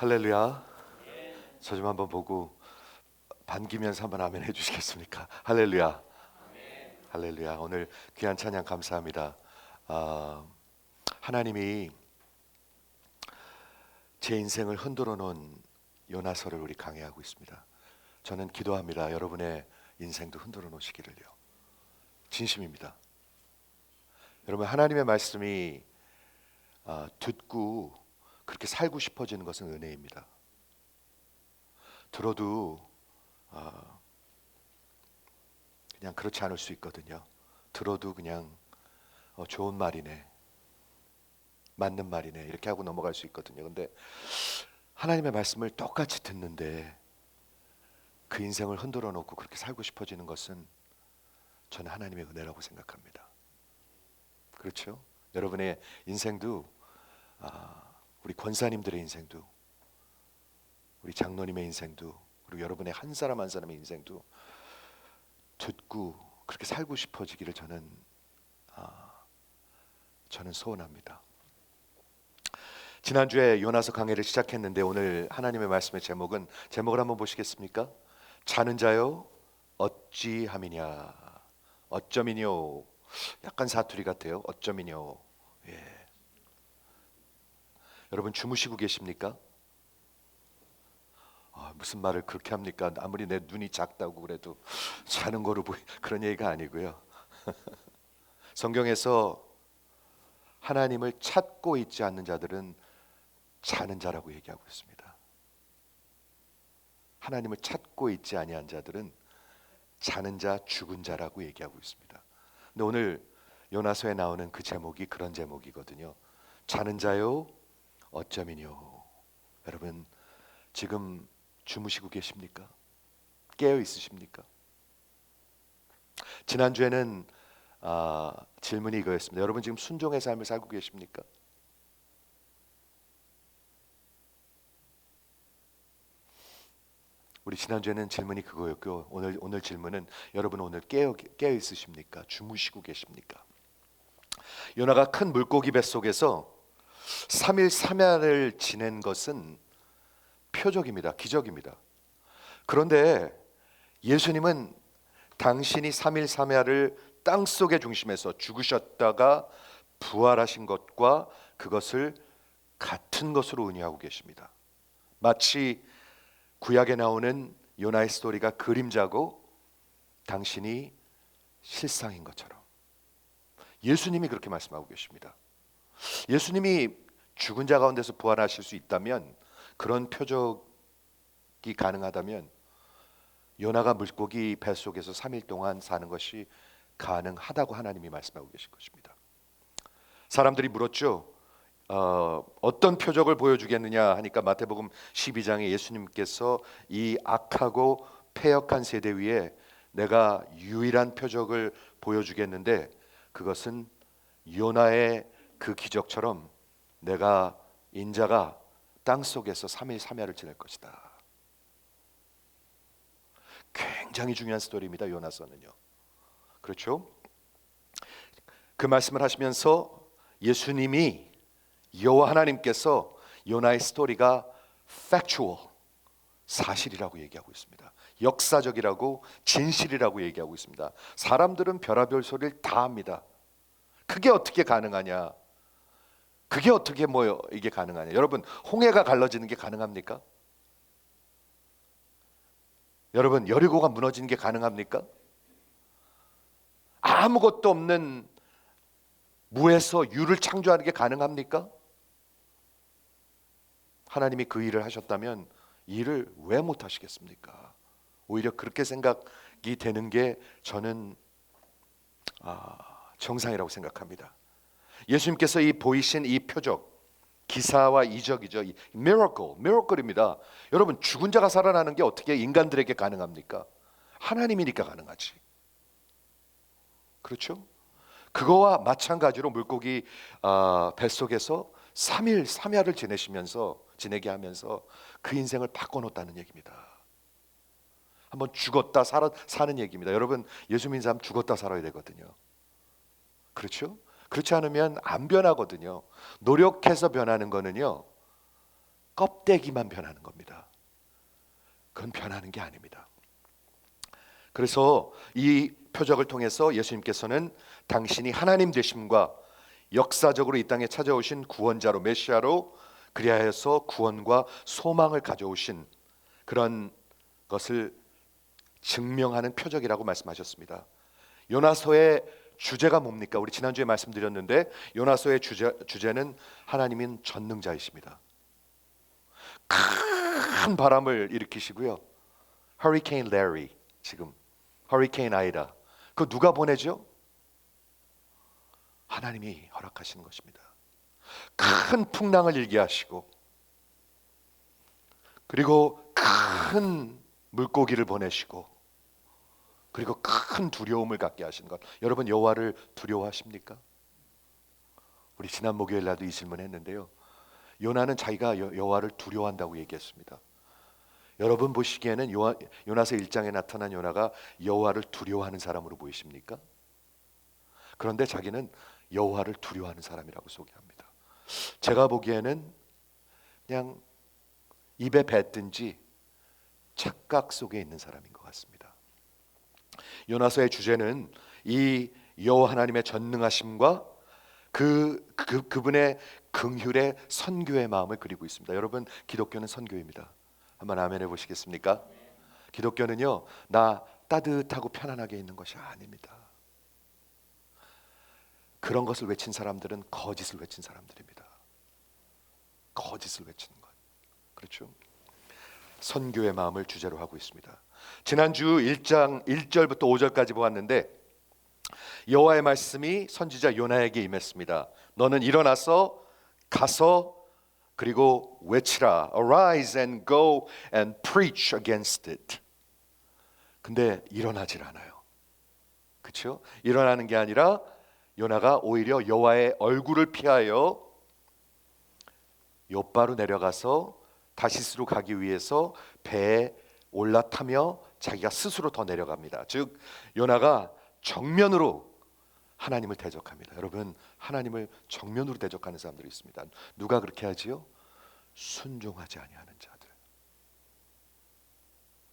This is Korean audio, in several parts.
할렐루야. 저 좀 한번 보고 반기면서 한번 아멘 해주시겠습니까? 할렐루야. 할렐루야. 오늘 귀한 찬양 감사합니다. 하나님이 제 인생을 흔들어 놓은 요나서를 우리 강해하고 있습니다. 저는 기도합니다. 여러분의 인생도 흔들어 놓으시기를요. 진심입니다. 여러분, 하나님의 말씀이 듣고 그렇게 살고 싶어지는 것은 은혜입니다. 들어도 그냥 그렇지 않을 수 있거든요. 들어도 그냥 좋은 말이네, 맞는 말이네 이렇게 하고 넘어갈 수 있거든요. 근데 하나님의 말씀을 똑같이 듣는데 그 인생을 흔들어 놓고 그렇게 살고 싶어지는 것은 저는 하나님의 은혜라고 생각합니다. 그렇죠? 여러분의 인생도 우리 권사님들의 인생도 우리 장로님의 인생도 그리고 여러분의 한 사람 한 사람의 인생도 듣고 그렇게 살고 싶어지기를 저는 소원합니다. 지난주에 요나서 강해를 시작했는데 오늘 하나님의 말씀의 제목을 한번 보시겠습니까? 자는 자요 어찌함이냐, 어쩌미뇨. 약간 사투리 같아요. 어쩌미뇨. 예. 여러분 주무시고 계십니까? 무슨 말을 그렇게 합니까? 아무리 내 눈이 작다고 그래도 자는 거로 그런 얘기가 아니고요. 성경에서 하나님을 찾고 있지 않는 자들은 자는 자라고 얘기하고 있습니다. 하나님을 찾고 있지 아니한 자들은 자는 자, 죽은 자라고 얘기하고 있습니다. 근데 오늘 요나서에 나오는 그 제목이 그런 제목이거든요. 자는 자요 어쩌미뇨. 여러분 지금 주무시고 계십니까? 깨어 있으십니까? 지난주에는 질문이 이거였습니다. 여러분 지금 순종의 삶을 살고 계십니까? 우리 지난주에는 질문이 그거였고 오늘 질문은 여러분 오늘 깨어 있으십니까? 주무시고 계십니까? 요나가 큰 물고기 뱃속에서 3일 3야를 지낸 것은 표적입니다. 기적입니다. 그런데 예수님은 당신이 3일 3야를 땅속의 중심에서 죽으셨다가 부활하신 것과 그것을 같은 것으로 의미하고 계십니다. 마치 구약에 나오는 요나의 스토리가 그림자고 당신이 실상인 것처럼 예수님이 그렇게 말씀하고 계십니다. 예수님이 죽은 자 가운데서 부활하실 수 있다면, 그런 표적이 가능하다면 요나가 물고기 뱃속에서 3일 동안 사는 것이 가능하다고 하나님이 말씀하고 계신 것입니다. 사람들이 물었죠. 어떤 표적을 보여주겠느냐 하니까 마태복음 12장에 예수님께서 이 악하고 패역한 세대 위에 내가 유일한 표적을 보여주겠는데 그것은 요나의 그 기적처럼 내가 인자가 땅속에서 3일 3야를 지낼 것이다. 굉장히 중요한 스토리입니다. 요나서는요. 그렇죠? 그 말씀을 하시면서 예수님이 여호와 하나님께서 요나의 스토리가 factual, 사실이라고 얘기하고 있습니다. 역사적이라고, 진실이라고 얘기하고 있습니다. 사람들은 별의별 소리를 다 합니다. 그게 어떻게 가능하냐? 그게 어떻게 이게 가능하냐? 여러분, 홍해가 갈라지는 게 가능합니까? 여러분, 여리고가 무너지는 게 가능합니까? 아무것도 없는 무에서 유를 창조하는 게 가능합니까? 하나님이 그 일을 하셨다면 이 일을 왜 못 하시겠습니까? 오히려 그렇게 생각이 되는 게 저는 정상이라고 생각합니다. 예수님께서 이 보이신 이 표적, 기사와 이적이죠. 미러클입니다. 여러분, 죽은 자가 살아나는 게 어떻게 인간들에게 가능합니까? 하나님이니까 가능하지. 그렇죠? 그거와 마찬가지로 물고기 뱃속에서 3일 3야를 지내게 하면서 그 인생을 바꿔놓았다는 얘기입니다. 한번 죽었다 사는 얘기입니다. 여러분, 예수 믿는 사람 죽었다 살아야 되거든요. 그렇죠? 그렇지 않으면 안 변하거든요. 노력해서 변하는 거는요, 껍데기만 변하는 겁니다. 그건 변하는 게 아닙니다. 그래서 이 표적을 통해서 예수님께서는 당신이 하나님 되심과 역사적으로 이 땅에 찾아오신 구원자로, 메시아로, 그리하여서 구원과 소망을 가져오신 그런 것을 증명하는 표적이라고 말씀하셨습니다. 요나서의 주제가 뭡니까? 우리 지난주에 말씀드렸는데 요나서의 주제는 하나님인 전능자이십니다. 큰 바람을 일으키시고요. 허리케인 레리, 지금 허리케인 아이다. 그거 누가 보내죠? 하나님이 허락하시는 것입니다. 큰 풍랑을 일게 하시고, 그리고 큰 물고기를 보내시고, 그리고 큰 두려움을 갖게 하시는 것. 여러분, 여호와를 두려워하십니까? 우리 지난 목요일 날도 이 질문했는데요. 요나는 자기가 여호와를 두려워한다고 얘기했습니다. 여러분 보시기에는 요나서 1장에 나타난 요나가 여호와를 두려워하는 사람으로 보이십니까? 그런데 자기는 여호와를 두려워하는 사람이라고 소개합니다. 제가 보기에는 그냥 입에 뱉든지 착각 속에 있는 사람인 것 같습니다. 요나서의 주제는 이 여호와 하나님의 전능하심과 그분의 긍휼의 선교의 마음을 그리고 있습니다. 여러분, 기독교는 선교입니다. 한번 아멘 해보시겠습니까? 기독교는요, 나 따뜻하고 편안하게 있는 것이 아닙니다. 그런 것을 외친 사람들은 거짓을 외친 사람들입니다. 거짓을 외치는 것. 그렇죠? 선교의 마음을 주제로 하고 있습니다. 지난주 1장 1절부터 5절까지 보았는데 여호와의 말씀이 선지자 요나에게 임했습니다. 너는 일어나서 가서 그리고 외치라. Arise and go and preach against it. 근데 일어나질 않아요. 그렇죠? 일어나는 게 아니라 요나가 오히려 여호와의 얼굴을 피하여 욥바로 내려가서 다시스로 가기 위해서 배에 올라타며 자기가 스스로 더 내려갑니다. 즉 요나가 정면으로 하나님을 대적합니다. 여러분, 하나님을 정면으로 대적하는 사람들이 있습니다. 누가 그렇게 하지요? 순종하지 아니하는 자들.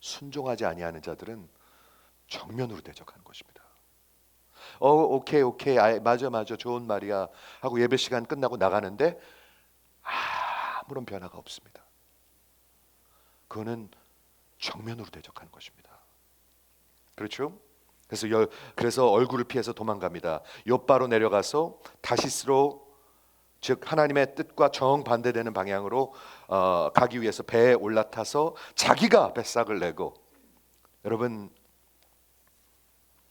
순종하지 아니하는 자들은 정면으로 대적하는 것입니다. 오케이 맞아 좋은 말이야 하고 예배 시간 끝나고 나가는데 아무런 변화가 없습니다. 그거는 정면으로 대적하는 것입니다. 그렇죠? 그래서 얼굴을 피해서 도망갑니다. 욥바로 내려가서 다시스로, 즉 하나님의 뜻과 정반대되는 방향으로 가기 위해서 배에 올라타서 자기가 뱃삭을 내고, 여러분,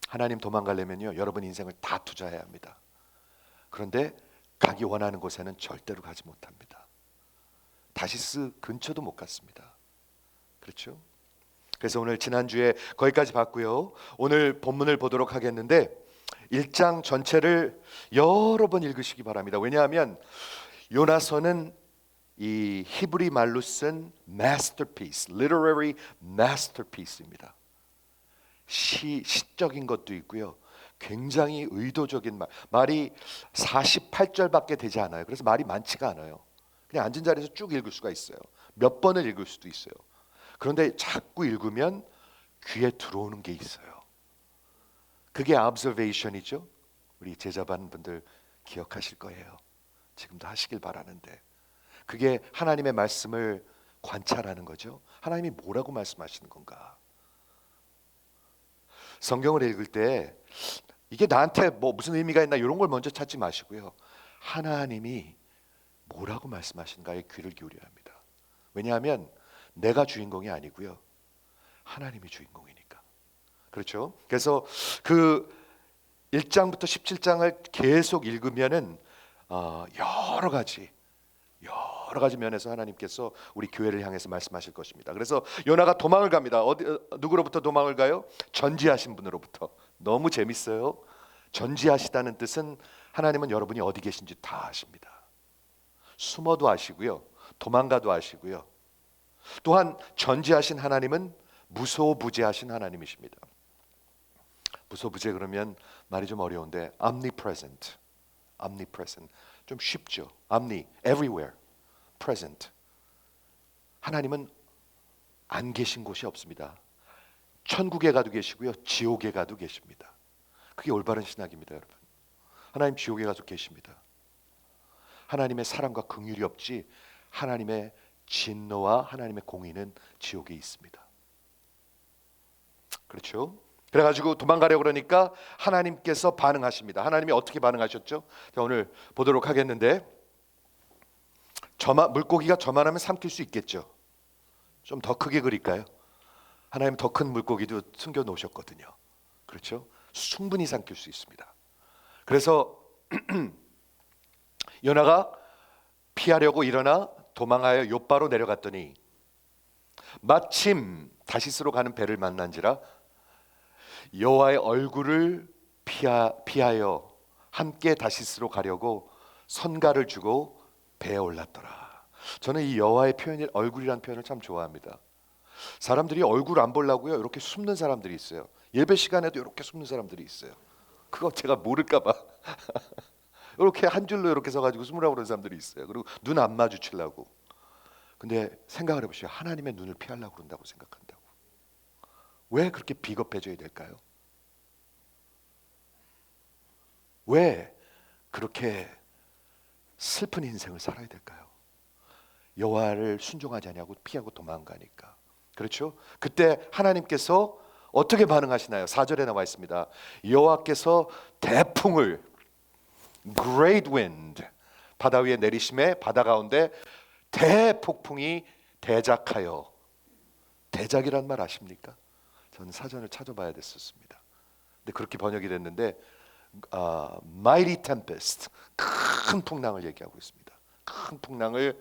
하나님 도망가려면요 여러분 인생을 다 투자해야 합니다. 그런데 가기 원하는 곳에는 절대로 가지 못합니다. 다시스 근처도 못 갔습니다. 그렇죠? 그래서 오늘 지난주에 거기까지 봤고요. 오늘 본문을 보도록 하겠는데 1장 전체를 여러 번 읽으시기 바랍니다. 왜냐하면 요나서는 이 히브리 말로 쓴 masterpiece, literary masterpiece입니다. 시적인 것도 있고요. 굉장히 의도적인 말이 48절밖에 되지 않아요. 그래서 말이 많지가 않아요. 그냥 앉은 자리에서 쭉 읽을 수가 있어요. 몇 번을 읽을 수도 있어요. 그런데 자꾸 읽으면 귀에 들어오는 게 있어요. 그게 observation이죠. 우리 제자반 분들 기억하실 거예요. 지금도 하시길 바라는데 그게 하나님의 말씀을 관찰하는 거죠. 하나님이 뭐라고 말씀하시는 건가? 성경을 읽을 때 이게 나한테 뭐 무슨 의미가 있나 이런 걸 먼저 찾지 마시고요. 하나님이 뭐라고 말씀하시는가에 귀를 기울여야 합니다. 왜냐하면 내가 주인공이 아니고요. 하나님이 주인공이니까. 그렇죠? 그래서 그 1장부터 17장을 계속 읽으면은 여러 가지 면에서 하나님께서 우리 교회를 향해서 말씀하실 것입니다. 그래서 요나가 도망을 갑니다. 누구로부터 도망을 가요? 전지하신 분으로부터. 너무 재밌어요. 전지하시다는 뜻은 하나님은 여러분이 어디 계신지 다 아십니다. 숨어도 아시고요. 도망가도 아시고요. 또한 전지하신 하나님은 무소부재하신 하나님이십니다. 무소부재 그러면 말이 좀 어려운데 omnipresent 좀 쉽죠. omni, everywhere, present. 하나님은 안 계신 곳이 없습니다. 천국에 가도 계시고요, 지옥에 가도 계십니다. 그게 올바른 신학입니다, 여러분. 하나님 지옥에 가도 계십니다. 하나님의 사랑과 긍휼이 없지 하나님의 진노와 하나님의 공의는 지옥에 있습니다. 그렇죠? 그래가지고 도망가려고 그러니까 하나님께서 반응하십니다. 하나님이 어떻게 반응하셨죠? 자, 오늘 보도록 하겠는데, 물고기가 저만하면 삼킬 수 있겠죠. 좀 더 크게 그릴까요? 하나님 더 큰 물고기도 숨겨 놓으셨거든요. 그렇죠? 충분히 삼킬 수 있습니다. 그래서 요나가 피하려고 일어나 도망하여 욥바로 내려갔더니 마침 다시스로 가는 배를 만난지라 여호와의 얼굴을 피하여 함께 다시스로 가려고 선가를 주고 배에 올랐더라. 저는 이 여호와의 표현이 얼굴이라는 표현을 참 좋아합니다. 사람들이 얼굴 안 보려고요 이렇게 숨는 사람들이 있어요. 예배 시간에도 이렇게 숨는 사람들이 있어요. 그거 제가 모를까 봐 이렇게 한 줄로 이렇게 서가지고 숨으라고 그러는 사람들이 있어요. 그리고 눈 안 마주치려고. 근데 생각을 해보시죠. 하나님의 눈을 피하려고 그런다고 생각한다고. 왜 그렇게 비겁해져야 될까요? 왜 그렇게 슬픈 인생을 살아야 될까요? 여호와를 순종하지 않냐고 피하고 도망가니까. 그렇죠? 그때 하나님께서 어떻게 반응하시나요? 4절에 나와 있습니다. 여호와께서 대풍을 great wind 바다 위에 내리심에 바다 가운데 대폭풍이 대작하여. 대작이란 말 아십니까? 저는 사전을 찾아봐야 됐었습니다. 근데 그렇게 번역이 됐는데 mighty tempest 큰 풍랑을 얘기하고 있습니다. 큰 풍랑을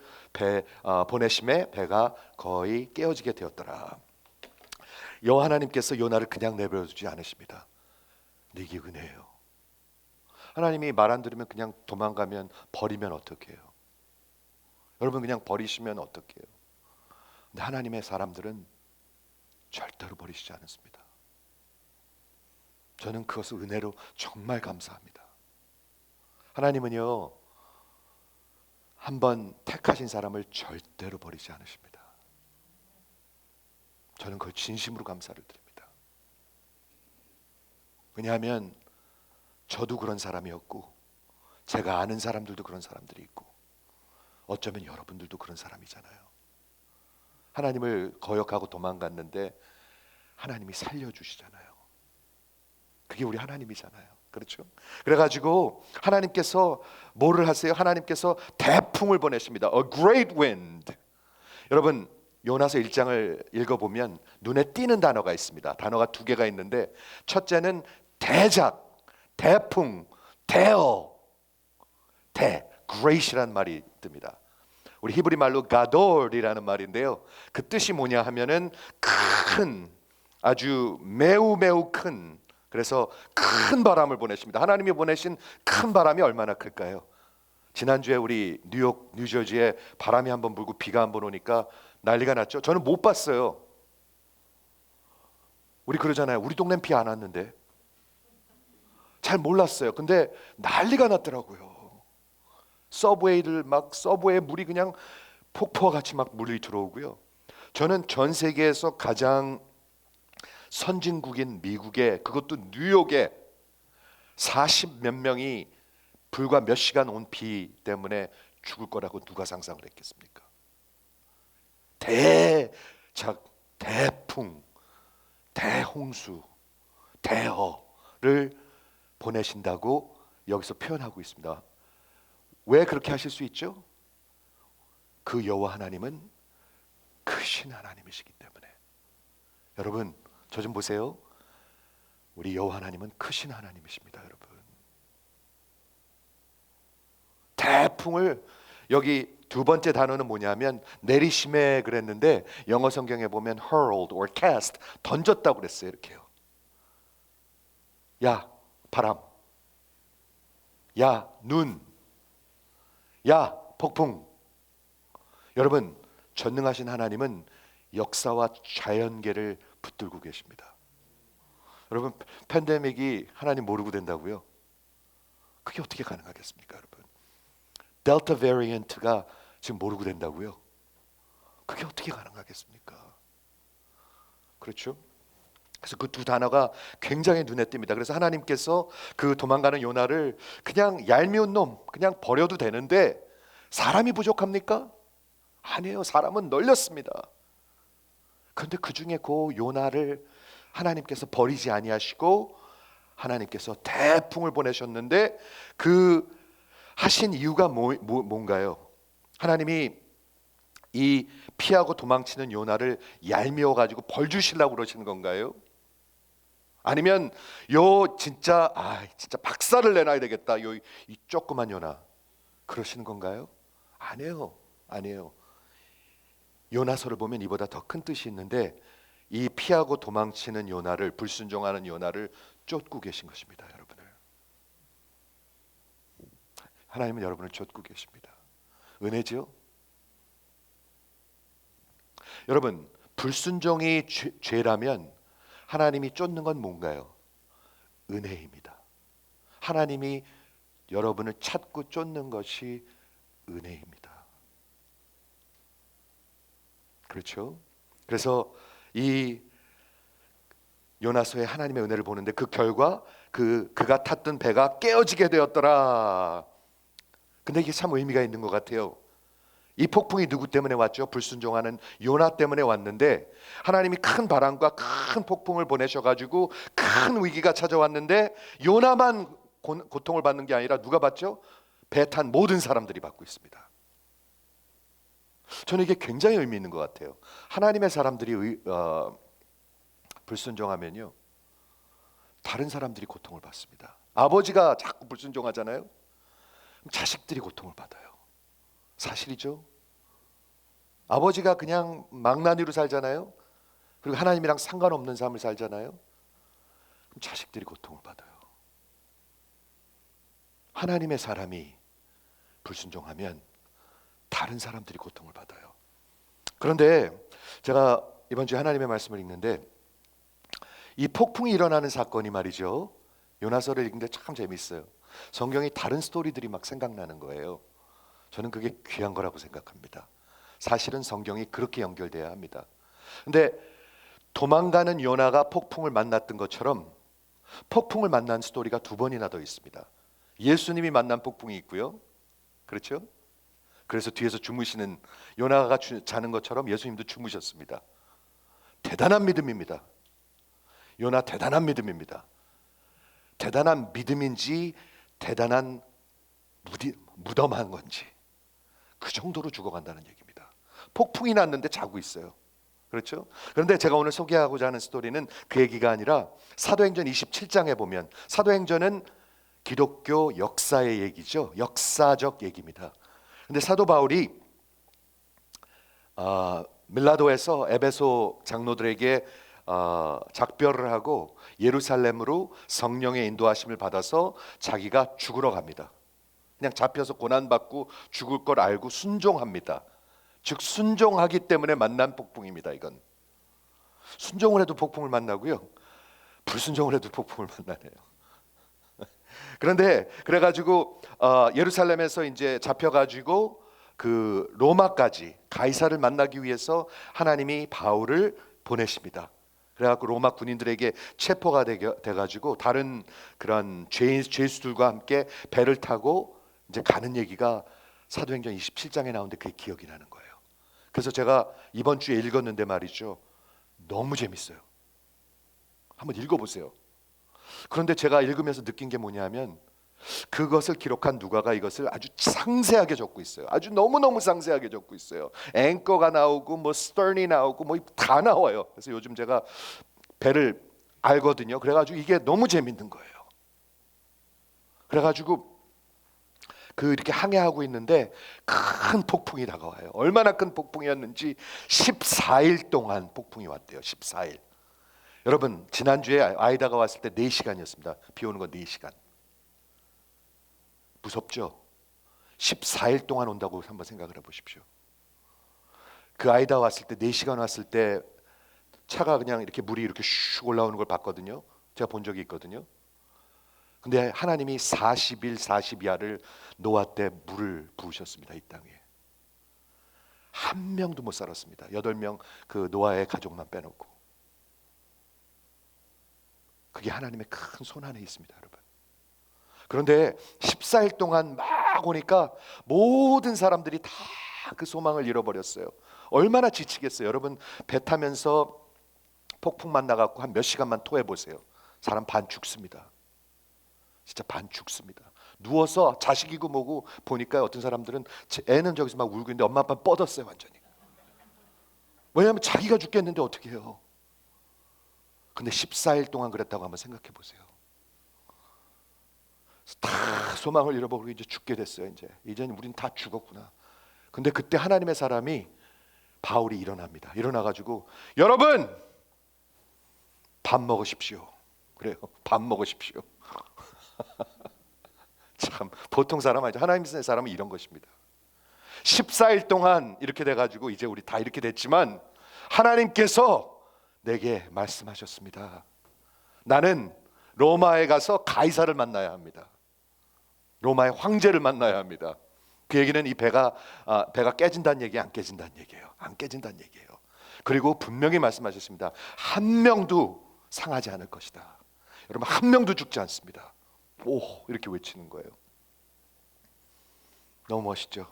보내심에 배가 거의 깨어지게 되었더라. 여호와 하나님께서 요나를 그냥 내버려 두지 않으십니다. 근데 이게 은혜예요. 하나님이 말 안 들으면 그냥 도망가면 버리면 어떡해요? 여러분 그냥 버리시면 어떡해요? 근데 하나님의 사람들은 절대로 버리시지 않습니다. 저는 그것을 은혜로 정말 감사합니다. 하나님은요 한번 택하신 사람을 절대로 버리지 않으십니다. 저는 그걸 진심으로 감사를 드립니다. 왜냐하면 저도 그런 사람이었고 제가 아는 사람들도 그런 사람들이 있고 어쩌면 여러분들도 그런 사람이잖아요. 하나님을 거역하고 도망갔는데 하나님이 살려주시잖아요. 그게 우리 하나님이잖아요. 그렇죠? 그래가지고 하나님께서 뭐를 하세요? 하나님께서 대풍을 보내십니다. A great wind. 여러분 요나서 1장을 읽어보면 눈에 띄는 단어가 있습니다. 단어가 두 개가 있는데 첫째는 대작, 대풍, great이라는 말이 뜹니다. 우리 히브리 말로 가돌이라는 말인데요. 그 뜻이 뭐냐 하면은 큰, 아주 매우 큰, 그래서 큰 바람을 보내십니다. 하나님이 보내신 큰 바람이 얼마나 클까요? 지난주에 우리 뉴욕, 뉴저지에 바람이 한번 불고 비가 한번 오니까 난리가 났죠. 저는 못 봤어요. 우리 그러잖아요. 우리 동네는 비 안 왔는데. 잘 몰랐어요. 근데 난리가 났더라고요. 서브웨이에 물이 그냥 폭포와 같이 막 물이 들어오고요. 저는 전 세계에서 가장 선진국인 미국에, 그것도 뉴욕에 40 몇 명이 불과 몇 시간 온 비 때문에 죽을 거라고 누가 상상을 했겠습니까? 대작, 대풍, 대홍수, 대어를 보내신다고 여기서 표현하고 있습니다. 왜 그렇게 하실 수 있죠? 그 여호와 하나님은 크신 하나님이시기 때문에. 여러분 저 좀 보세요. 우리 여호와 하나님은 크신 하나님이십니다. 여러분 대풍을, 여기 두 번째 단어는 뭐냐면 내리심에 그랬는데 영어 성경에 보면 hurled or cast, 던졌다고 그랬어요. 이렇게요. 야 바람, 야 눈, 야 폭풍. 여러분 전능하신 하나님은 역사와 자연계를 붙들고 계십니다. 여러분 팬데믹이 하나님 모르고 된다고요? 그게 어떻게 가능하겠습니까? 여러분 델타 베리언트가 지금 모르고 된다고요? 그게 어떻게 가능하겠습니까? 그렇죠? 그래서 그 두 단어가 굉장히 눈에 띕니다. 그래서 하나님께서 그 도망가는 요나를 그냥 얄미운 놈 그냥 버려도 되는데 사람이 부족합니까? 아니에요. 사람은 널렸습니다. 그런데 그 중에 그 요나를 하나님께서 버리지 아니하시고 하나님께서 태풍을 보내셨는데 그 하신 이유가 뭔가요? 하나님이 이 피하고 도망치는 요나를 얄미워 가지고 벌 주시려고 그러시는 건가요? 아니면 요 진짜 진짜 박살을 내놔야 되겠다. 요 이 조그만 요나 그러시는 건가요? 아니에요. 아니에요. 요나서를 보면 이보다 더 큰 뜻이 있는데 이 피하고 도망치는 요나를 불순종하는 요나를 쫓고 계신 것입니다, 여러분을. 하나님은 여러분을 쫓고 계십니다. 은혜죠? 여러분, 불순종이 죄라면 하나님이 쫓는 건 뭔가요? 은혜입니다. 하나님이 여러분을 찾고 쫓는 것이 은혜입니다. 그렇죠? 그래서 이 요나서의 하나님의 은혜를 보는데 그 결과 그가 탔던 배가 깨어지게 되었더라. 근데 이게 참 의미가 있는 것 같아요. 이 폭풍이 누구 때문에 왔죠? 불순종하는 요나 때문에 왔는데 하나님이 큰 바람과 큰 폭풍을 보내셔가지고 큰 위기가 찾아왔는데 요나만 고통을 받는 게 아니라 누가 받죠? 배 탄 모든 사람들이 받고 있습니다. 저는 이게 굉장히 의미 있는 것 같아요. 하나님의 사람들이 불순종하면요 다른 사람들이 고통을 받습니다. 아버지가 자꾸 불순종하잖아요. 자식들이 고통을 받아요. 사실이죠. 아버지가 그냥 망나니로 살잖아요. 그리고 하나님이랑 상관없는 삶을 살잖아요. 그럼 자식들이 고통을 받아요. 하나님의 사람이 불순종하면 다른 사람들이 고통을 받아요. 그런데 제가 이번 주에 하나님의 말씀을 읽는데 이 폭풍이 일어나는 사건이 말이죠. 요나서를 읽는데 참 재밌어요. 성경이 다른 스토리들이 막 생각나는 거예요. 저는 그게 귀한 거라고 생각합니다. 사실은 성경이 그렇게 연결돼야 합니다. 근데 도망가는 요나가 폭풍을 만났던 것처럼 폭풍을 만난 스토리가 두 번이나 더 있습니다. 예수님이 만난 폭풍이 있고요. 그렇죠? 그래서 뒤에서 주무시는 요나가 자는 것처럼 예수님도 주무셨습니다. 대단한 믿음입니다. 요나 대단한 믿음입니다. 대단한 믿음인지 대단한 무덤한 건지 그 정도로 죽어간다는 얘기입니다. 폭풍이 났는데 자고 있어요. 그렇죠? 그런데 제가 오늘 소개하고자 하는 스토리는 그 얘기가 아니라 사도행전 27장에 보면 사도행전은 기독교 역사의 얘기죠. 역사적 얘기입니다. 근데 사도 바울이 밀라도에서 에베소 장로들에게 작별을 하고 예루살렘으로 성령의 인도하심을 받아서 자기가 죽으러 갑니다. 그냥 잡혀서 고난받고 죽을 걸 알고 순종합니다. 즉 순종하기 때문에 만난 폭풍입니다. 이건 순종을 해도 폭풍을 만나고요, 불순종을 해도 폭풍을 만나네요. 그런데 그래가지고 예루살렘에서 이제 잡혀가지고 그 로마까지 가이사를 만나기 위해서 하나님이 바울을 보내십니다. 그래갖고 로마 군인들에게 체포가 돼가지고 다른 그런 죄수들과 함께 배를 타고 이제 가는 얘기가 사도행전 27장에 나오는데 그게 기억이 나는 거예요. 그래서 제가 이번 주에 읽었는데 말이죠, 너무 재밌어요. 한번 읽어보세요. 그런데 제가 읽으면서 느낀 게 뭐냐면 그것을 기록한 누가가 이것을 아주 상세하게 적고 있어요. 아주 너무너무 상세하게 적고 있어요. 앵커가 나오고 뭐 스턴이 나오고 뭐 다 나와요. 그래서 요즘 제가 배를 알거든요. 그래가지고 이게 너무 재밌는 거예요. 그래가지고 이렇게 항해하고 있는데 큰 폭풍이 다가와요. 얼마나 큰 폭풍이었는지 14일 동안 폭풍이 왔대요. 14일. 여러분 지난주에 아이다가 왔을 때 4시간이었습니다. 비 오는 건 4시간. 무섭죠? 14일 동안 온다고 한번 생각을 해보십시오. 그 아이다 왔을 때 4시간 왔을 때 차가 그냥 이렇게 물이 이렇게 슉 올라오는 걸 봤거든요. 제가 본 적이 있거든요. 근데 하나님이 40일 40야를 노아 때 물을 부으셨습니다. 이 땅에. 한 명도 못 살았습니다. 8명 그 노아의 가족만 빼놓고. 그게 하나님의 큰 손 안에 있습니다, 여러분. 그런데 14일 동안 막 오니까 모든 사람들이 다 그 소망을 잃어버렸어요. 얼마나 지치겠어요. 여러분, 배 타면서 폭풍만 나갖고 한 몇 시간만 토해 보세요. 사람 반 죽습니다. 진짜 반 죽습니다. 누워서 자식이고 뭐고 보니까 어떤 사람들은 애는 저기서 막 울고 있는데 엄마 아빠 뻗었어요, 완전히. 왜냐하면 자기가 죽겠는데 어떻게 해요. 근데 14일 동안 그랬다고 한번 생각해 보세요. 다 소망을 잃어버리고 이제 죽게 됐어요. 이제는 우린 다 죽었구나. 근데 그때 하나님의 사람이 바울이 일어납니다. 일어나가지고 여러분 밥 먹으십시오. 그래요. 밥 먹으십시오. 참 보통 사람 아니죠. 하나님의 사람은 이런 것입니다. 14일 동안 이렇게 돼가지고 이제 우리 다 이렇게 됐지만 하나님께서 내게 말씀하셨습니다. 나는 로마에 가서 가이사를 만나야 합니다. 로마의 황제를 만나야 합니다. 그 얘기는 이 배가 깨진다는 얘기, 안 깨진다는 얘기예요. 안 깨진다는 얘기예요. 그리고 분명히 말씀하셨습니다. 한 명도 상하지 않을 것이다. 여러분, 한 명도 죽지 않습니다. 오, 이렇게 외치는 거예요. 너무 멋있죠.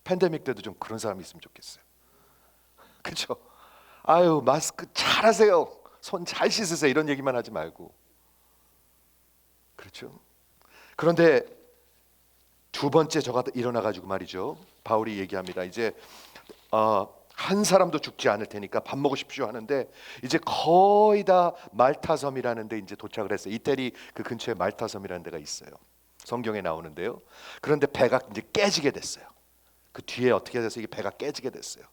팬데믹 때도 좀 그런 사람이 있으면 좋겠어요. 그렇죠? 아유, 마스크 잘 하세요. 손 잘 씻으세요. 이런 얘기만 하지 말고. 그렇죠? 그런데 두 번째 저가 일어나 가지고 말이죠. 바울이 얘기합니다. 이제 한 사람도 죽지 않을 테니까 밥 먹으십시오 하는데 이제 거의 다 말타섬이라는 데 이제 도착을 했어요. 이태리 그 근처에 말타섬이라는 데가 있어요. 성경에 나오는데요. 그런데 배가 이제 깨지게 됐어요. 그 뒤에 어떻게 돼서 이게 배가 깨지게 됐어요.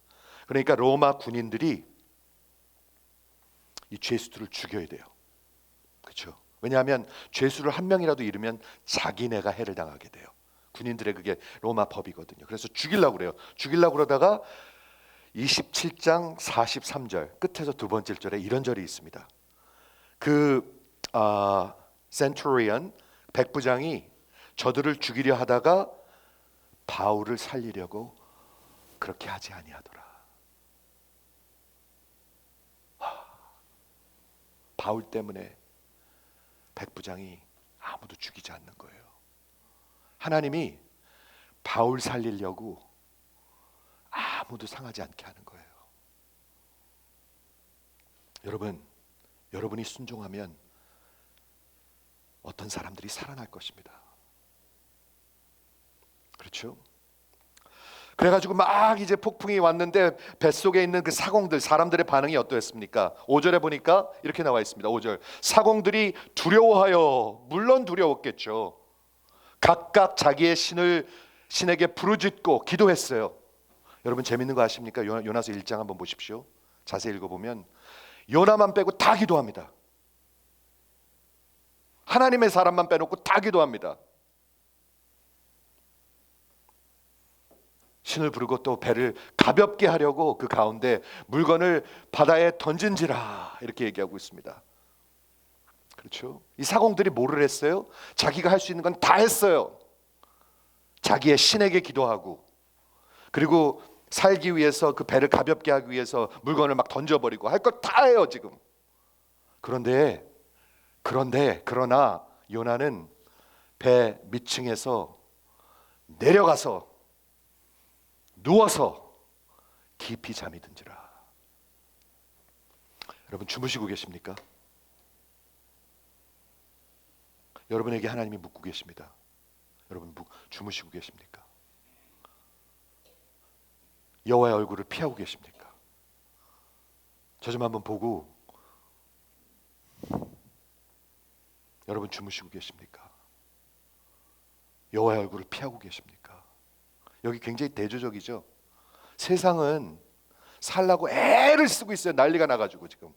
그러니까 로마 군인들이 이 죄수들을 죽여야 돼요. 그렇죠? 왜냐하면 죄수를 한 명이라도 잃으면 자기네가 해를 당하게 돼요. 군인들의 그게 로마 법이거든요. 그래서 죽이려고 그래요. 죽이려고 그러다가 27장 43절 끝에서 두 번째 절에 이런 절이 있습니다. 그 센투리언 백부장이 저들을 죽이려 하다가 바울을 살리려고 그렇게 하지 아니하더라. 바울 때문에 백부장이 아무도 죽이지 않는 거예요. 하나님이 바울 살리려고 아무도 상하지 않게 하는 거예요. 여러분, 여러분이 순종하면 어떤 사람들이 살아날 것입니다. 그렇죠? 그래가지고 막 이제 폭풍이 왔는데 뱃속에 있는 그 사공들, 사람들의 반응이 어떠했습니까? 5절에 보니까 이렇게 나와 있습니다. 5절, 사공들이 두려워하여, 물론 두려웠겠죠. 각각 자기의 신에게 부르짖고 기도했어요. 여러분, 재밌는 거 아십니까? 요나서 1장 한번 보십시오. 자세히 읽어보면 요나만 빼고 다 기도합니다. 하나님의 사람만 빼놓고 다 기도합니다. 신을 부르고 또 배를 가볍게 하려고 그 가운데 물건을 바다에 던진지라 이렇게 얘기하고 있습니다. 그렇죠? 이 사공들이 뭐를 했어요? 자기가 할 수 있는 건 다 했어요. 자기의 신에게 기도하고, 그리고 살기 위해서 그 배를 가볍게 하기 위해서 물건을 막 던져버리고 할 것 다 해요 지금. 그러나 요나는 배 밑층에서 내려가서 누워서 깊이 잠이 든지라. 여러분, 주무시고 계십니까? 여러분에게 하나님이 묻고 계십니다. 여러분, 주무시고 계십니까? 여호와의 얼굴을 피하고 계십니까? 저 좀 한번 보고, 여러분 주무시고 계십니까? 여호와의 얼굴을 피하고 계십니까? 여기 굉장히 대조적이죠. 세상은 살라고 애를 쓰고 있어요. 난리가 나가지고 지금.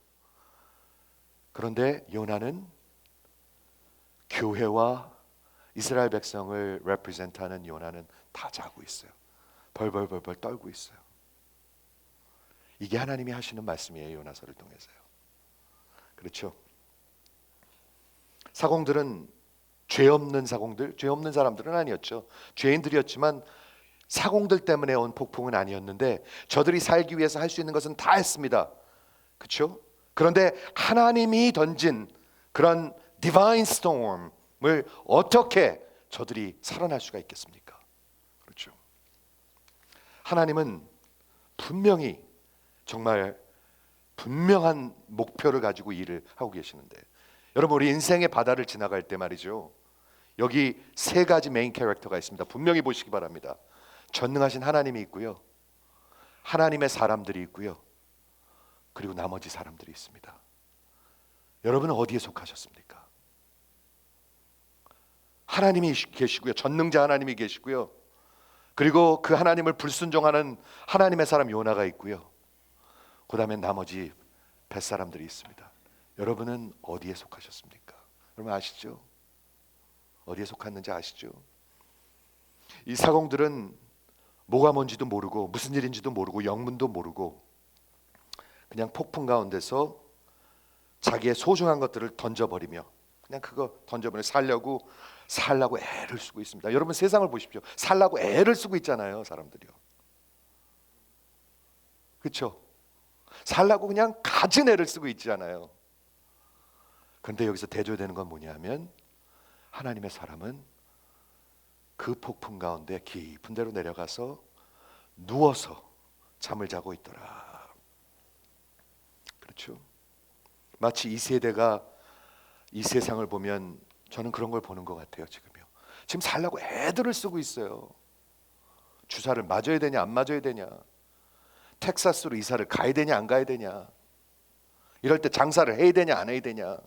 그런데 요나는 교회와 이스라엘 백성을 represent하는 요나는 다 자고 있어요. 벌벌벌벌 떨고 있어요. 이게 하나님이 하시는 말씀이에요. 요나서를 통해서요. 그렇죠? 사공들은 죄 없는 사람들은 아니었죠. 죄인들이었지만 사공들 때문에 온 폭풍은 아니었는데 저들이 살기 위해서 할 수 있는 것은 다 했습니다. 그렇죠? 그런데 하나님이 던진 그런 디바인 스톰을 어떻게 저들이 살아날 수가 있겠습니까? 그렇죠? 하나님은 분명히 정말 분명한 목표를 가지고 일을 하고 계시는데, 여러분 우리 인생의 바다를 지나갈 때 말이죠, 여기 세 가지 메인 캐릭터가 있습니다. 분명히 보시기 바랍니다. 전능하신 하나님이 있고요, 하나님의 사람들이 있고요, 그리고 나머지 사람들이 있습니다. 여러분은 어디에 속하셨습니까? 하나님이 계시고요, 전능자 하나님이 계시고요, 그리고 그 하나님을 불순종하는 하나님의 사람 요나가 있고요, 그 다음에 나머지 뱃사람들이 있습니다. 여러분은 어디에 속하셨습니까? 여러분 아시죠? 어디에 속했는지 아시죠? 이 사공들은 뭐가 뭔지도 모르고 무슨 일인지도 모르고 영문도 모르고 그냥 폭풍 가운데서 자기의 소중한 것들을 던져버리며 그냥 그거 던져버리며 살라고 애를 쓰고 있습니다. 여러분 세상을 보십시오. 살라고 애를 쓰고 있잖아요, 사람들이요. 그렇죠? 살라고 그냥 가진 애를 쓰고 있잖아요. 그런데 여기서 대조되는 건 뭐냐면, 하나님의 사람은 그 폭풍 가운데 깊은 데로 내려가서 누워서 잠을 자고 있더라. 그렇죠? 마치 이 세대가 이 세상을 보면 저는 그런 걸 보는 것 같아요. 지금 살라고 애들을 쓰고 있어요. 주사를 맞아야 되냐 안 맞아야 되냐, 텍사스로 이사를 가야 되냐 안 가야 되냐, 이럴 때 장사를 해야 되냐 안 해야 되냐,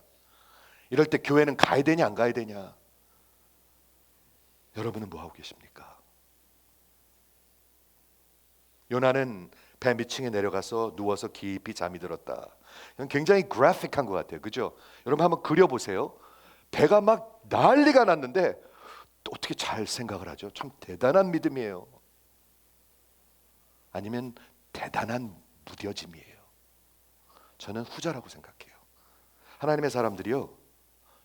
이럴 때 교회는 가야 되냐 안 가야 되냐. 여러분은 뭐 하고 계십니까? 요나는 배 밑층에 내려가서 누워서 깊이 잠이 들었다. 이건 굉장히 그래픽한 것 같아요. 그죠? 여러분 한번 그려보세요. 배가 막 난리가 났는데 또 어떻게 잘 생각을 하죠? 참 대단한 믿음이에요. 아니면 대단한 무뎌짐이에요. 저는 후자라고 생각해요. 하나님의 사람들이요,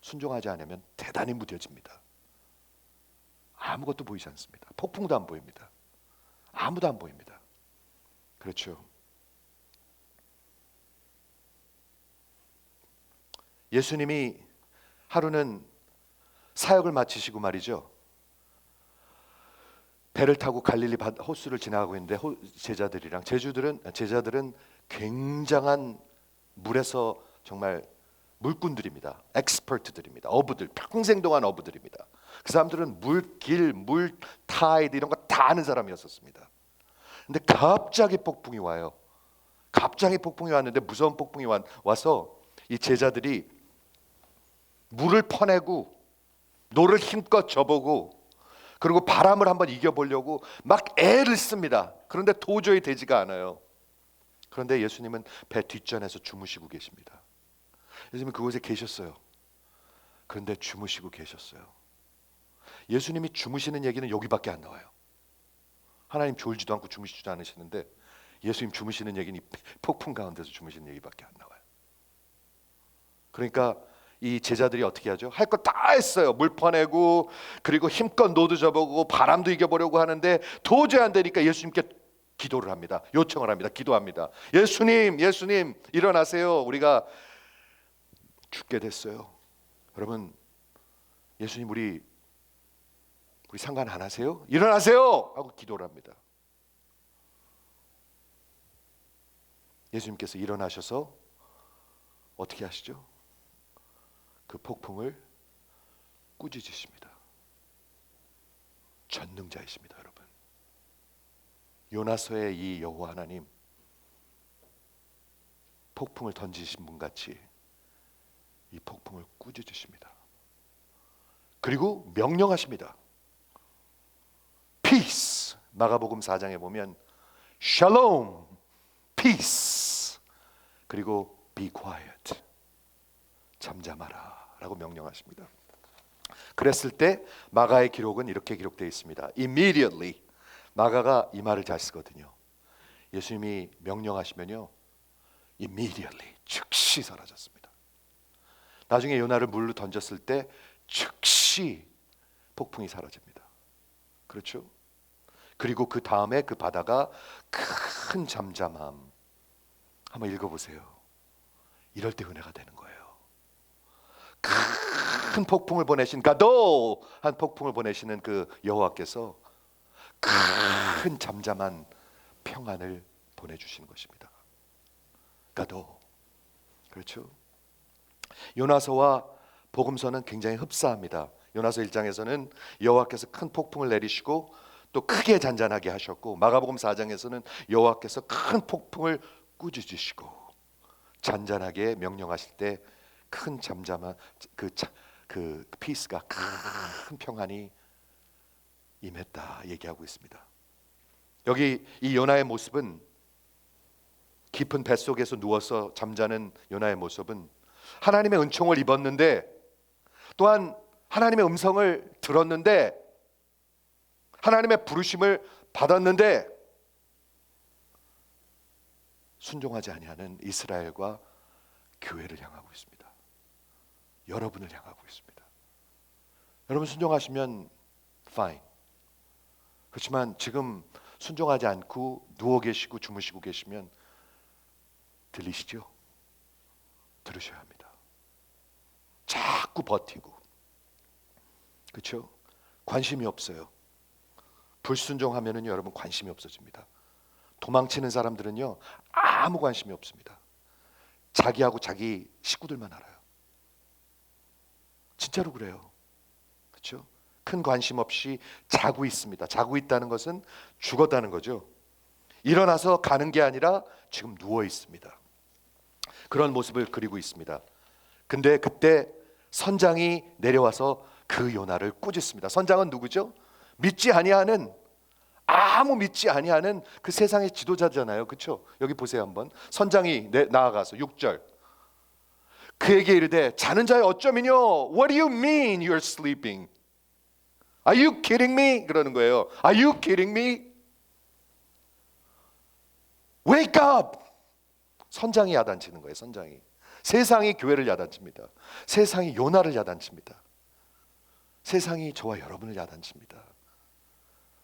순종하지 않으면 대단히 무뎌집니다. 아무것도 보이지 않습니다. 폭풍도 안 보입니다. 아무도 안 보입니다. 그렇죠? 예수님이 하루는 사역을 마치시고 말이죠, 배를 타고 갈릴리 호수를 지나가고 있는데 제자들은 굉장한 물에서 정말 물꾼들입니다. 엑스퍼트들입니다. 어부들, 평생 동안 어부들입니다. 그 사람들은 물길, 물 타이드 이런 거 다 아는 사람이었습니다. 근데 갑자기 폭풍이 와요. 갑자기 폭풍이 왔는데 무서운 폭풍이 와서 이 제자들이 물을 퍼내고 노를 힘껏 져보고 그리고 바람을 한번 이겨보려고 막 애를 씁니다. 그런데 도저히 되지가 않아요. 그런데 예수님은 배 뒷전에서 주무시고 계십니다. 예수님은 그곳에 계셨어요. 그런데 주무시고 계셨어요. 예수님이 주무시는 얘기는 여기밖에 안 나와요. 하나님 졸지도 않고 주무시지도 않으시는데 예수님 주무시는 얘기는 폭풍 가운데서 주무시는 얘기밖에 안 나와요. 그러니까 이 제자들이 어떻게 하죠? 할 거 다 했어요. 물 퍼내고 그리고 힘껏 노도 져보고 바람도 이겨보려고 하는데 도저히 안 되니까 예수님께 기도를 합니다. 요청을 합니다. 기도합니다. 예수님 일어나세요. 우리가 죽게 됐어요. 여러분, 예수님 우리 상관 안 하세요? 일어나세요! 하고 기도를 합니다. 예수님께서 일어나셔서 어떻게 하시죠? 그 폭풍을 꾸짖으십니다. 전능자이십니다, 여러분. 요나서의 이 여호와 하나님, 폭풍을 던지신 분 같이 이 폭풍을 꾸짖으십니다. 그리고 명령하십니다. Peace. 마가복음 4장에 보면 Shalom, Peace. 그리고 Be quiet. 잠잠하라 라고 명령하십니다. 그랬을 때 마가의 기록은 이렇게 기록되어 있습니다. Immediately. 마가가 이 말을 잘 쓰거든요. 예수님이 명령하시면요, Immediately, 즉시 사라졌습니다. 나중에 요나를 물로 던졌을 때 즉시 폭풍이 사라집니다. 그렇죠? 그리고 그 다음에 그 바다가 큰 잠잠함. 한번 읽어보세요. 이럴 때 은혜가 되는 거예요. 큰 폭풍을 보내신 가도한 폭풍을 보내시는 그 여호와께서 큰 잠잠한 평안을 보내주시는 것입니다. 가도. 그렇죠? 요나서와 복음서는 굉장히 흡사합니다. 요나서 1장에서는 여호와께서 큰 폭풍을 내리시고 또 크게 잔잔하게 하셨고, 마가복음 4장에서는 여호와께서 큰 폭풍을 꾸짖으시고 잔잔하게 명령하실 때 큰 잠잠한 그 피스가, 큰 평안이 임했다 얘기하고 있습니다. 여기 이 요나의 모습은, 깊은 뱃속에서 누워서 잠자는 요나의 모습은 하나님의 은총을 입었는데, 또한 하나님의 음성을 들었는데, 하나님의 부르심을 받았는데 순종하지 아니하는 이스라엘과 교회를 향하고 있습니다. 여러분을 향하고 있습니다. 여러분 순종하시면 fine. 그렇지만 지금 순종하지 않고 누워 계시고 주무시고 계시면 들리시죠? 들으셔야 합니다. 자꾸 버티고, 그렇죠? 관심이 없어요. 불순종하면은요, 여러분 관심이 없어집니다. 도망치는 사람들은요, 아무 관심이 없습니다. 자기하고 자기 식구들만 알아요. 진짜로 그래요. 그렇죠? 큰 관심 없이 자고 있습니다. 자고 있다는 것은 죽었다는 거죠. 일어나서 가는 게 아니라 지금 누워 있습니다. 그런 모습을 그리고 있습니다. 근데 그때 선장이 내려와서 그 요나를 꾸짖습니다. 선장은 누구죠? 믿지 아니하는, 아무 믿지 아니하는 그 세상의 지도자잖아요. 그렇죠? 여기 보세요 한번. 선장이 나아가서 6절 그에게 이르되 자는 자의 어쩌미뇨? What do you mean you're sleeping? Are you kidding me? 그러는 거예요. Are you kidding me? Wake up! 선장이 야단치는 거예요. 선장이. 세상이 교회를 야단칩니다. 세상이 요나를 야단칩니다. 세상이 저와 여러분을 야단칩니다.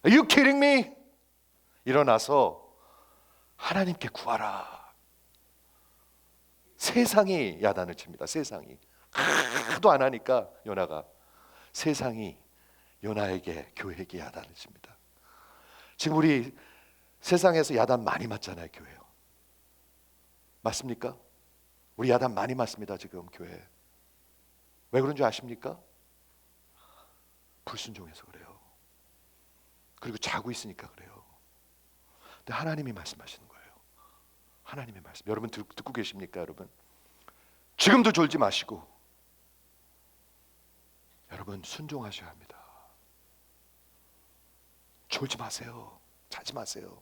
Are you kidding me? 일어나서 하나님께 구하라. 세상이 야단을 칩니다. 세상이. 하도 안 하니까 요나가, 세상이 요나에게, 교회에게 야단을 칩니다. 지금 우리 세상에서 야단 많이 맞잖아요. 교회요. 맞습니까? 우리 야단 많이 맞습니다. 지금 교회. 왜 그런 줄 아십니까? 불순종해서 그래요. 그리고 자고 있으니까 그래요. 근데 하나님이 말씀하시는 거예요. 하나님의 말씀. 여러분 듣고 계십니까? 여러분 지금도 졸지 마시고 여러분 순종하셔야 합니다. 졸지 마세요. 자지 마세요.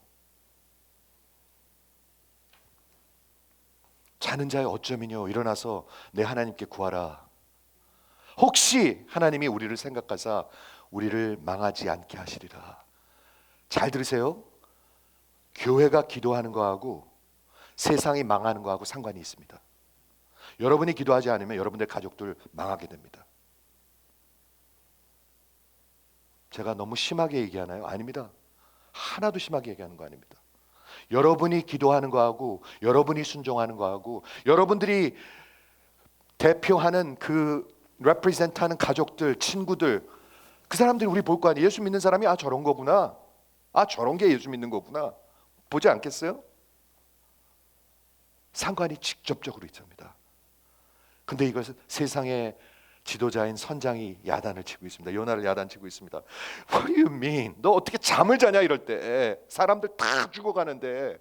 자는 자의 어쩌미뇨? 일어나서 내 하나님께 구하라. 혹시 하나님이 우리를 생각하사 우리를 망하지 않게 하시리라. 잘 들으세요. 교회가 기도하는 거하고 세상이 망하는 거하고 상관이 있습니다. 여러분이 기도하지 않으면 여러분들 가족들 망하게 됩니다. 제가 너무 심하게 얘기하나요? 아닙니다. 하나도 심하게 얘기하는 거 아닙니다. 여러분이 기도하는 거하고 여러분이 순종하는 거하고 여러분들이 대표하는 그 represent하는 가족들, 친구들, 그 사람들이 우리 볼 거 아니에요. 예수 믿는 사람이 아 저런 거구나. 아 저런 게 예수 믿는 거구나. 보지 않겠어요? 상관이 직접적으로 있습니다. 근데 이것은 세상의 지도자인 선장이 야단을 치고 있습니다. 요나를 야단치고 있습니다. What do you mean? 너 어떻게 잠을 자냐 이럴 때. 사람들 다 죽어가는데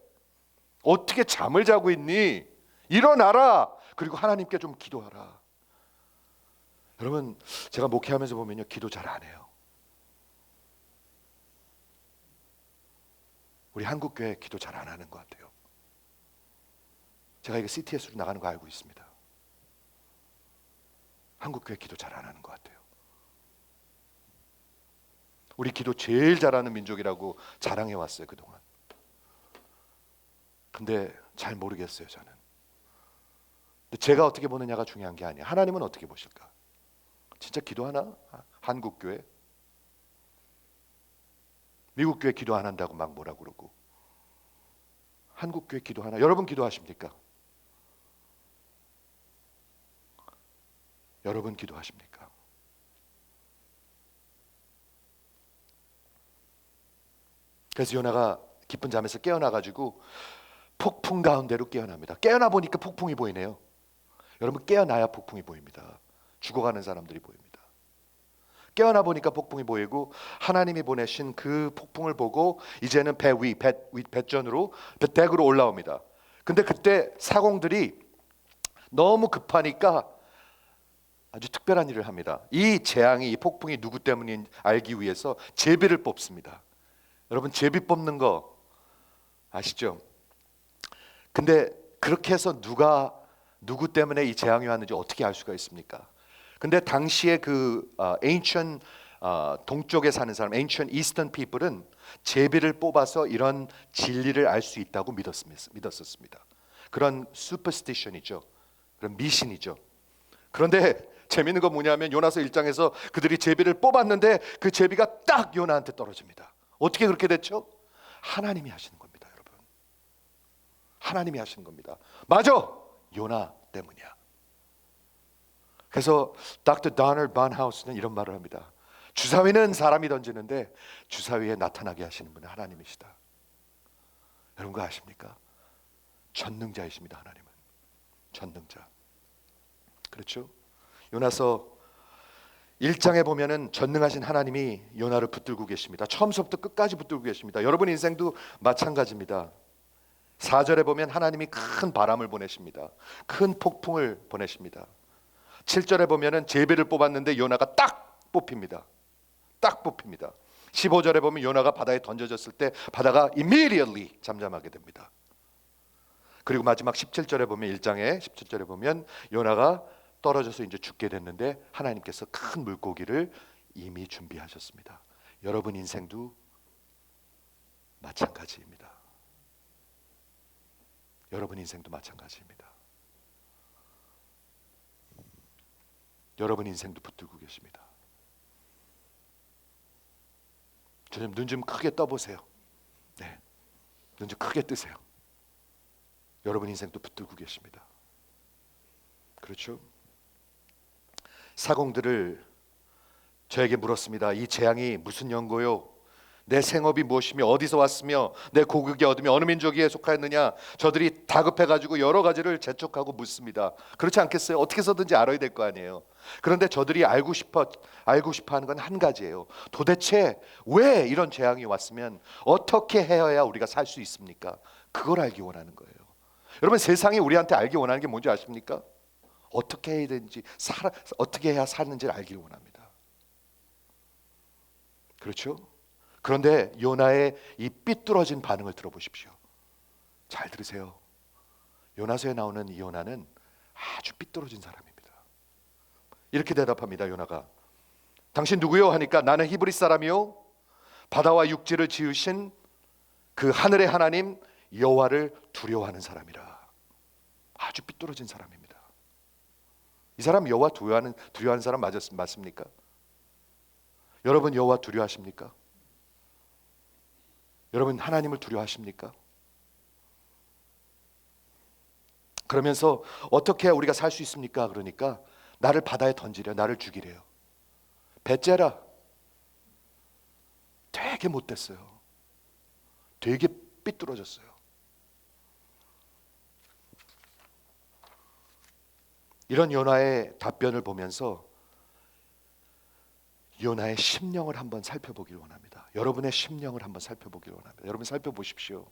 어떻게 잠을 자고 있니? 일어나라. 그리고 하나님께 좀 기도하라. 여러분 제가 목회하면서 보면요, 기도 잘 안 해요. 우리 한국교회 기도 잘 안 하는 것 같아요. 제가 이거 CTS로 나가는 거 알고 있습니다. 한국교회 기도 잘 안 하는 것 같아요. 우리 기도 제일 잘하는 민족이라고 자랑해 왔어요 그동안. 근데 잘 모르겠어요 저는. 근데 제가 어떻게 보느냐가 중요한 게 아니에요. 하나님은 어떻게 보실까? 진짜 기도하나? 한국교회? 미국 교회 기도 안 한다고 막 뭐라 그러고. 한국 교회 기도하나? 여러분 기도하십니까? 여러분 기도하십니까? 그래서 요나가 깊은 잠에서 깨어나가지고 폭풍 가운데로 깨어납니다. 깨어나 보니까 폭풍이 보이네요. 여러분 깨어나야 폭풍이 보입니다. 죽어가는 사람들이 보입니다. 깨어나 보니까 폭풍이 보이고 하나님이 보내신 그 폭풍을 보고 이제는 배전으로 덱으로 올라옵니다. 근데 그때 사공들이 너무 급하니까 아주 특별한 일을 합니다. 이 재앙이, 이 폭풍이 누구 때문인지 알기 위해서 제비를 뽑습니다. 여러분 제비 뽑는 거 아시죠? 근데 그렇게 해서 누구 때문에 이 재앙이 왔는지 어떻게 알 수가 있습니까? 근데 당시에 그 ancient 동쪽에 사는 사람, ancient eastern people은 제비를 뽑아서 이런 진리를 알 수 있다고 믿었었습니다. 그런 superstition이죠. 그런 미신이죠. 그런데 재밌는 건 뭐냐면 요나서 1장에서 그들이 제비를 뽑았는데 그 제비가 딱 요나한테 떨어집니다. 어떻게 그렇게 됐죠? 하나님이 하시는 겁니다, 여러분. 하나님이 하시는 겁니다. 맞아, 요나 때문이야. 그래서 Dr. Donald Barnhouse는 이런 말을 합니다. 주사위는 사람이 던지는데 주사위에 나타나게 하시는 분은 하나님이시다. 여러분 그거 아십니까? 전능자이십니다. 하나님은 전능자. 그렇죠? 요나서 1장에 보면은 전능하신 하나님이 요나를 붙들고 계십니다. 처음부터 끝까지 붙들고 계십니다. 여러분 인생도 마찬가지입니다. 4절에 보면 하나님이 큰 바람을 보내십니다. 큰 폭풍을 보내십니다. 7절에 보면은 제비를 뽑았는데 요나가 딱 뽑힙니다. 딱 뽑힙니다. 15절에 보면 요나가 바다에 던져졌을 때 바다가 immediately 잠잠하게 됩니다. 그리고 마지막 17절에 보면 1장에 17절에 보면 요나가 떨어져서 이제 죽게 됐는데 하나님께서 큰 물고기를 이미 준비하셨습니다. 여러분 인생도 마찬가지입니다. 여러분 인생도 마찬가지입니다. 여러분 인생도 붙들고 계십니다. 주님 눈 좀 크게 떠보세요. 네, 눈 좀 크게 뜨세요. 여러분 인생도 붙들고 계십니다. 그렇죠? 사공들을 저에게 물었습니다. 이 재앙이 무슨 연고요? 내 생업이 무엇이며 어디서 왔으며 내 고국이 어디며 어느 민족에 속하였느냐? 저들이 다급해가지고 여러 가지를 재촉하고 묻습니다. 그렇지 않겠어요? 어떻게 해서든지 알아야 될 거 아니에요. 그런데 저들이 알고 싶어하는 건 한 가지예요. 도대체 왜 이런 재앙이 왔으면 어떻게 해야 우리가 살 수 있습니까? 그걸 알기 원하는 거예요. 여러분 세상이 우리한테 알기 원하는 게 뭔지 아십니까? 어떻게 해야 되는지 어떻게 해야 사는지를 알기를 원합니다. 그렇죠? 그런데 요나의 이 삐뚤어진 반응을 들어보십시오. 잘 들으세요. 요나서에 나오는 이 요나는 아주 삐뚤어진 사람입니다. 이렇게 대답합니다. 요나가 당신 누구요? 하니까 나는 히브리 사람이요 바다와 육지를 지으신 그 하늘의 하나님 여호와를 두려워하는 사람이라. 아주 삐뚤어진 사람입니다. 이 사람 여호와 두려워하는 사람 맞습니까? 여러분 여호와 두려워하십니까? 여러분 하나님을 두려워하십니까? 그러면서 어떻게 해야 우리가 살 수 있습니까? 그러니까 나를 바다에 던지려, 나를 죽이래요. 배째라. 되게 못됐어요. 되게 삐뚤어졌어요. 이런 요나의 답변을 보면서 요나의 심령을 한번 살펴보길 원합니다. 여러분의 심령을 한번 살펴보길 원합니다. 여러분 살펴보십시오.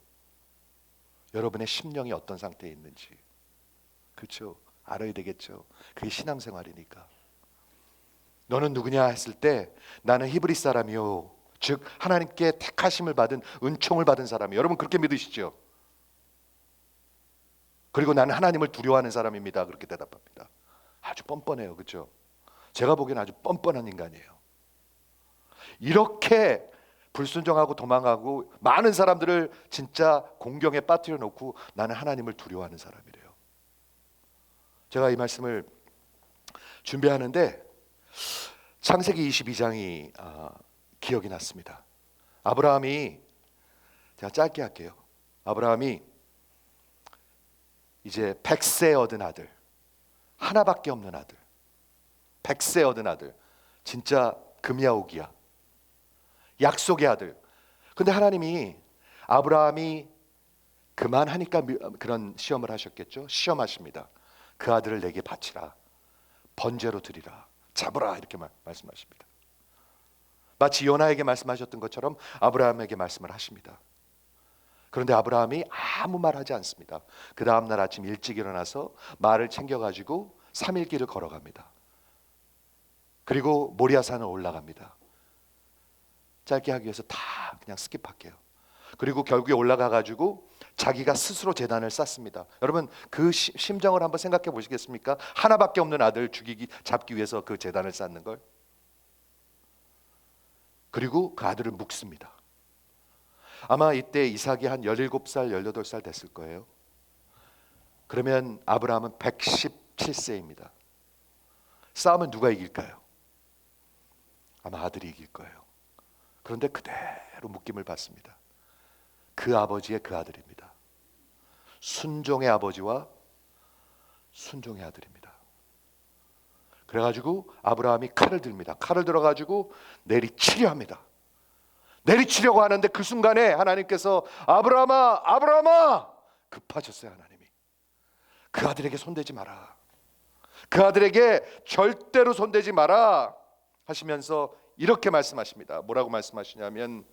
여러분의 심령이 어떤 상태에 있는지. 그렇죠? 알아야 되겠죠. 그게 신앙생활이니까. 너는 누구냐 했을 때 나는 히브리 사람이요 즉 하나님께 택하심을 받은 은총을 받은 사람이에요. 여러분 그렇게 믿으시죠? 그리고 나는 하나님을 두려워하는 사람입니다. 그렇게 대답합니다. 아주 뻔뻔해요. 그렇죠? 제가 보기에는 아주 뻔뻔한 인간이에요. 이렇게 불순종하고 도망가고 많은 사람들을 진짜 공경에 빠뜨려 놓고 나는 하나님을 두려워하는 사람이래요. 제가 이 말씀을 준비하는데 창세기 22장이 기억이 났습니다. 아브라함이, 제가 짧게 할게요. 아브라함이 이제 100세 얻은 아들, 하나밖에 없는 아들, 100세 얻은 아들, 진짜 금야옥이야. 약속의 아들. 근데 하나님이 아브라함이 그만하니까 그런 시험을 하셨겠죠. 시험하십니다. 그 아들을 내게 바치라, 번제로 드리라, 잡으라, 이렇게 말씀하십니다. 마치 요나에게 말씀하셨던 것처럼 아브라함에게 말씀을 하십니다. 그런데 아브라함이 아무 말 하지 않습니다. 그 다음날 아침 일찍 일어나서 말을 챙겨가지고 3일 길을 걸어갑니다. 그리고 모리아산을 올라갑니다. 짧게 하기 위해서 다 그냥 스킵할게요. 그리고 결국에 올라가가지고 자기가 스스로 제단을 쌓습니다. 여러분 그 심정을 한번 생각해 보시겠습니까? 하나밖에 없는 아들 잡기 위해서 그 제단을 쌓는 걸. 그리고 그 아들을 묵습니다. 아마 이때 이삭이 한 17살, 18살 됐을 거예요. 그러면 아브라함은 117세입니다. 싸움은 누가 이길까요? 아마 아들이 이길 거예요. 그런데 그대로 묶임을 받습니다. 그 아버지의 그 아들입니다. 순종의 아버지와 순종의 아들입니다. 그래가지고 아브라함이 칼을 듭니다. 칼을 들어가지고 내리치려 합니다. 내리치려고 하는데 그 순간에 하나님께서 아브라함아, 아브라함아, 급하셨어요. 하나님이 그 아들에게 손대지 마라, 그 아들에게 절대로 손대지 마라 하시면서 이렇게 말씀하십니다. 뭐라고 말씀하시냐면,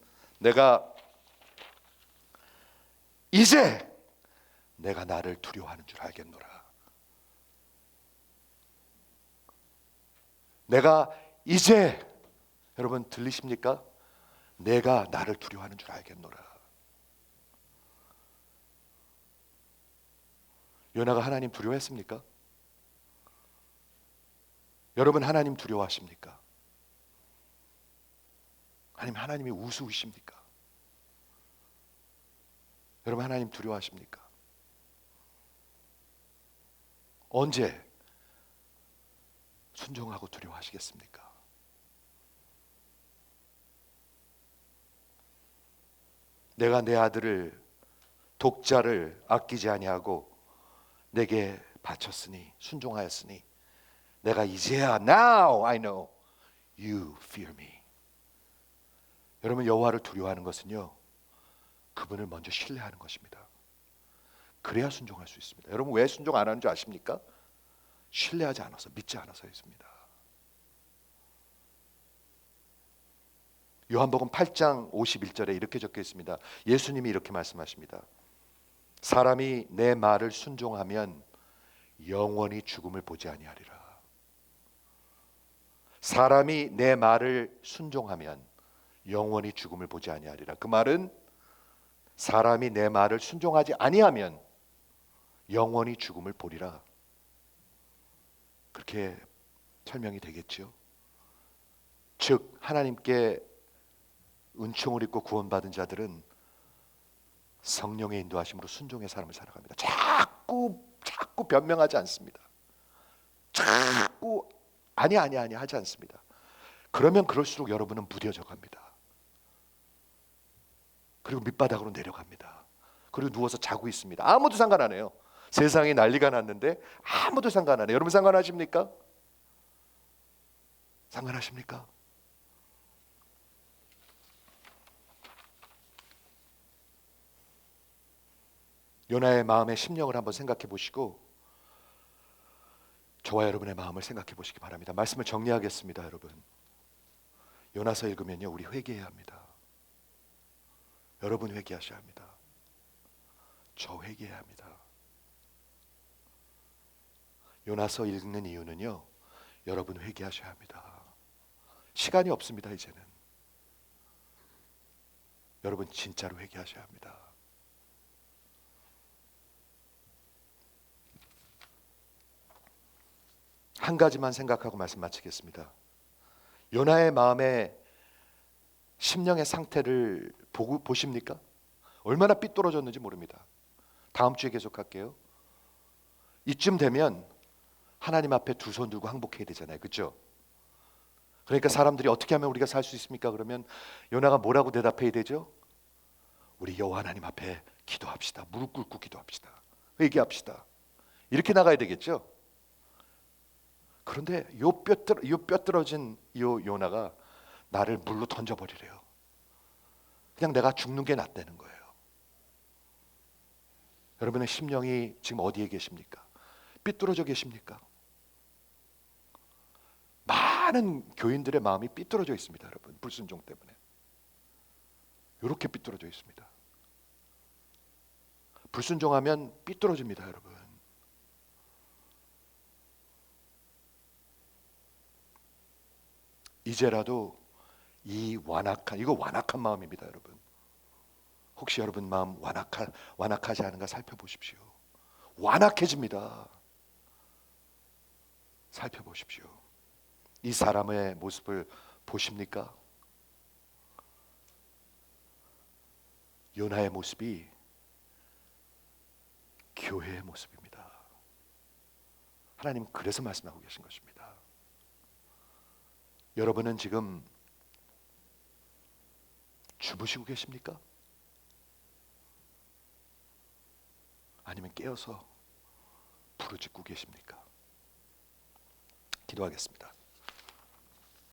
이제 내가 나를 두려워하는 줄 알겠노라. 내가 이제, 여러분 들리십니까? 내가 나를 두려워하는 줄 알겠노라. 요나가 하나님 두려워했습니까? 여러분 하나님 두려워하십니까? 하나님이 우스우십니까? 여러분 하나님 두려워하십니까? 언제 순종하고 두려워하시겠습니까? 내가 내 아들을, 독자를 아끼지 아니하고 내게 바쳤으니, 순종하였으니 내가 이제야 now I know you fear me. 여러분 여호와를 두려워하는 것은요, 그분을 먼저 신뢰하는 것입니다. 그래야 순종할 수 있습니다. 여러분 왜 순종 안 하는 줄 아십니까? 신뢰하지 않아서, 믿지 않아서였습니다. 요한복음 8장 51절에 이렇게 적혀 있습니다. 예수님이 이렇게 말씀하십니다. 사람이 내 말을 순종하면 영원히 죽음을 보지 아니하리라. 사람이 내 말을 순종하면 영원히 죽음을 보지 아니하리라. 그 말은 사람이 내 말을 순종하지 아니하면 영원히 죽음을 보리라. 그렇게 설명이 되겠죠. 즉 하나님께 은총을 입고 구원받은 자들은 성령의 인도하심으로 순종의 삶을 살아갑니다. 자꾸 변명하지 않습니다. 자꾸 아니 하지 않습니다. 그러면 그럴수록 여러분은 무뎌져 갑니다. 그리고 밑바닥으로 내려갑니다. 그리고 누워서 자고 있습니다. 아무도 상관 안 해요. 세상이 난리가 났는데 아무도 상관 안 해요. 여러분 상관하십니까? 상관하십니까? 요나의 마음의 심령을 한번 생각해 보시고 저와 여러분의 마음을 생각해 보시기 바랍니다. 말씀을 정리하겠습니다. 여러분 요나서 읽으면요 우리 회개해야 합니다. 여러분 회개하셔야 합니다. 저 회개해야 합니다. 요나서 읽는 이유는요 여러분 회개하셔야 합니다. 시간이 없습니다. 이제는 여러분 진짜로 회개하셔야 합니다. 한 가지만 생각하고 말씀 마치겠습니다. 요나의 마음의 심령의 상태를 보십니까? 얼마나 삐뚤어졌는지 모릅니다. 다음 주에 계속할게요. 이쯤 되면 하나님 앞에 두 손 들고 항복해야 되잖아요. 그렇죠? 그러니까 사람들이 어떻게 하면 우리가 살 수 있습니까? 그러면 요나가 뭐라고 대답해야 되죠? 우리 여호와 하나님 앞에 기도합시다. 무릎 꿇고 기도합시다. 회개합시다. 이렇게 나가야 되겠죠? 그런데 요 뼈들어진 요 요나가 나를 물로 던져버리래요. 그냥 내가 죽는 게 낫다는 거예요. 여러분의 심령이 지금 어디에 계십니까? 삐뚤어져 계십니까? 많은 교인들의 마음이 삐뚤어져 있습니다, 여러분. 불순종 때문에. 이렇게 삐뚤어져 있습니다. 불순종하면 삐뚤어집니다, 여러분. 이제라도 이 완악한 마음입니다, 여러분. 혹시 여러분 마음 완악하지 않은가 살펴보십시오. 완악해집니다. 살펴보십시오. 이 사람의 모습을 보십니까? 요나의 모습이 교회의 모습입니다. 하나님은 그래서 말씀하고 계신 것입니다. 여러분은 지금 주무시고 계십니까? 아니면 깨어서 부르짖고 계십니까? 기도하겠습니다.